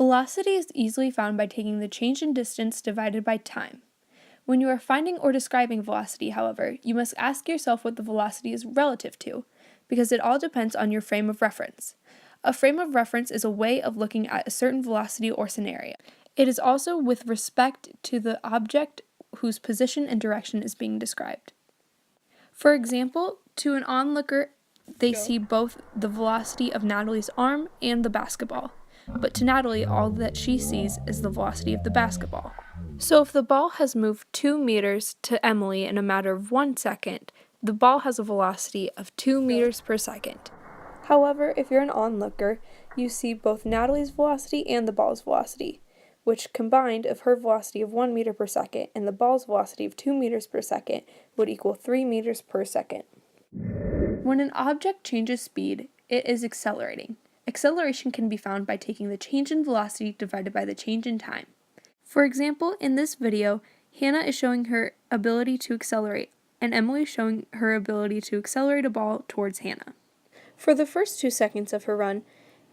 Velocity is easily found by taking the change in distance divided by time. When you are finding or describing velocity, however, you must ask yourself what the velocity is relative to, because it all depends on your frame of reference. A frame of reference is a way of looking at a certain velocity or scenario. It is also with respect to the object whose position and direction is being described. For example, to an onlooker, they see both the velocity of Natalie's arm and the basketball. But to Natalie, all that she sees is the velocity of the basketball. So if the ball has moved 2 meters to Emily in a matter of 1 second, the ball has a velocity of 2 meters per second. However, if you're an onlooker, you see both Natalie's velocity and the ball's velocity, which combined of her velocity of 1 meter per second and the ball's velocity of 2 meters per second would equal 3 meters per second. When an object changes speed, it is accelerating. Acceleration can be found by taking the change in velocity divided by the change in time. For example, in this video, Hannah is showing her ability to accelerate, and Emily is showing her ability to accelerate a ball towards Hannah. For the first 2 seconds of her run,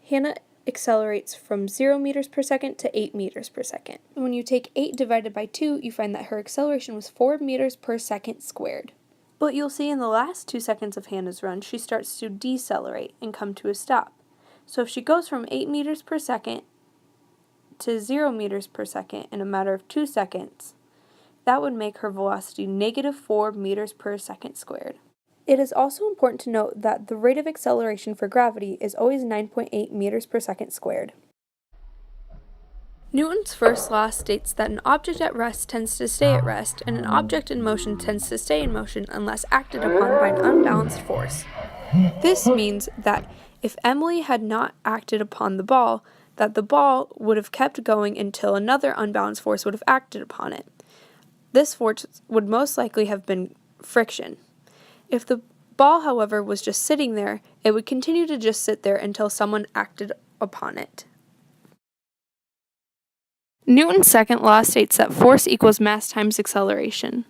Hannah accelerates from 0 meters per second to 8 meters per second. When you take 8 divided by 2, you find that her acceleration was 4 meters per second squared. But you'll see in the last 2 seconds of Hannah's run, she starts to decelerate and come to a stop. So if she goes from 8 meters per second to 0 meters per second in a matter of 2 seconds, that would make her velocity negative 4 meters per second squared. It is also important to note that the rate of acceleration for gravity is always 9.8 meters per second squared. Newton's first law states that an object at rest tends to stay at rest, and an object in motion tends to stay in motion unless acted upon by an unbalanced force. This means that if Emily had not acted upon the ball, that the ball would have kept going until another unbalanced force would have acted upon it. This force would most likely have been friction. If the ball, however, was just sitting there, it would continue to just sit there until someone acted upon it. Newton's second law states that force equals mass times acceleration.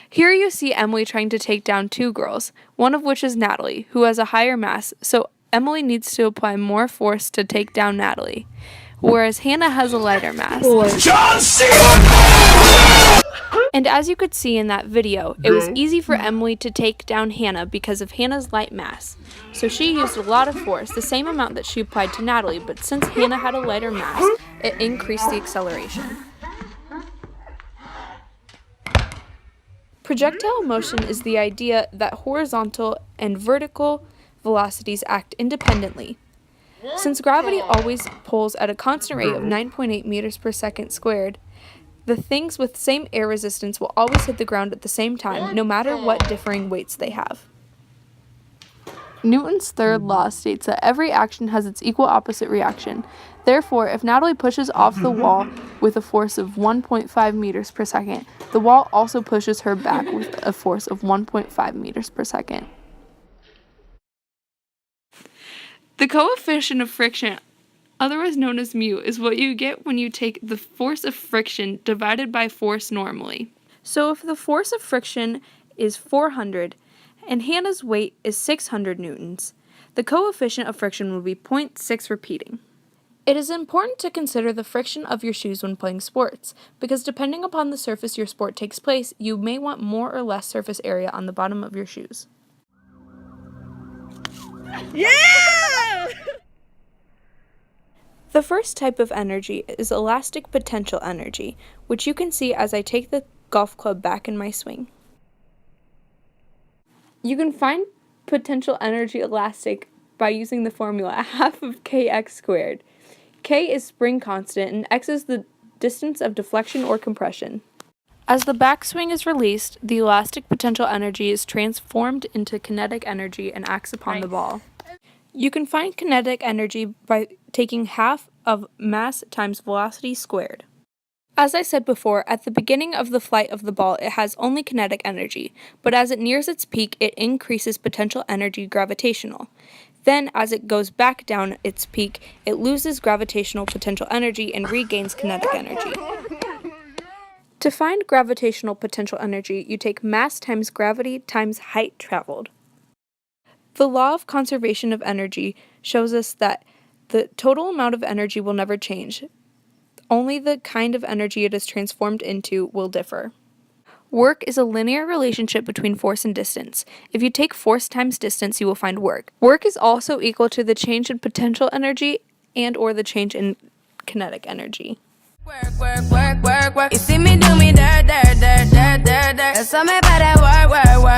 Here you see Emily trying to take down 2 girls, one of which is Natalie, who has a higher mass, so Emily needs to apply more force to take down Natalie, whereas Hannah has a lighter mass. John Cena! And as you could see in that video, it was easy for Emily to take down Hannah because of Hannah's light mass. So she used a lot of force, the same amount that she applied to Natalie, but since Hannah had a lighter mass, it increased the acceleration. Projectile motion is the idea that horizontal and vertical velocities act independently. Since gravity always pulls at a constant rate of 9.8 meters per second squared, the things with same air resistance will always hit the ground at the same time, no matter what differing weights they have. Newton's third law states that every action has its equal opposite reaction. Therefore, if Natalie pushes off the wall with a force of 1.5 meters per second, the wall also pushes her back with a force of 1.5 meters per second. The coefficient of friction, otherwise known as mu, is what you get when you take the force of friction divided by force normally. So if the force of friction is 400 and Hannah's weight is 600 newtons, the coefficient of friction will be 0.6 repeating. It is important to consider the friction of your shoes when playing sports, because depending upon the surface your sport takes place, you may want more or less surface area on the bottom of your shoes. Yeah! The first type of energy is elastic potential energy, which you can see as I take the golf club back in my swing. You can find potential energy elastic by using the formula half of kx squared. K is spring constant and x is the distance of deflection or compression. As the backswing is released, the elastic potential energy is transformed into kinetic energy and acts upon the ball. You can find kinetic energy by taking half of mass times velocity squared. As I said before, at the beginning of the flight of the ball, it has only kinetic energy, but as it nears its peak, it increases potential energy gravitational. Then, as it goes back down its peak, it loses gravitational potential energy and regains kinetic energy. To find gravitational potential energy, you take mass times gravity times height traveled. The law of conservation of energy shows us that The total amount of energy will never change. Only the kind of energy it is transformed into will differ. Work is a linear relationship between force and distance. If you take force times distance, you will find work. Work is also equal to the change in potential energy and or the change in kinetic energy. Work, work, work, work, work. You see me do me dirt, dirt, dirt, dirt, dirt, dirt. That's all me about that work, work, work.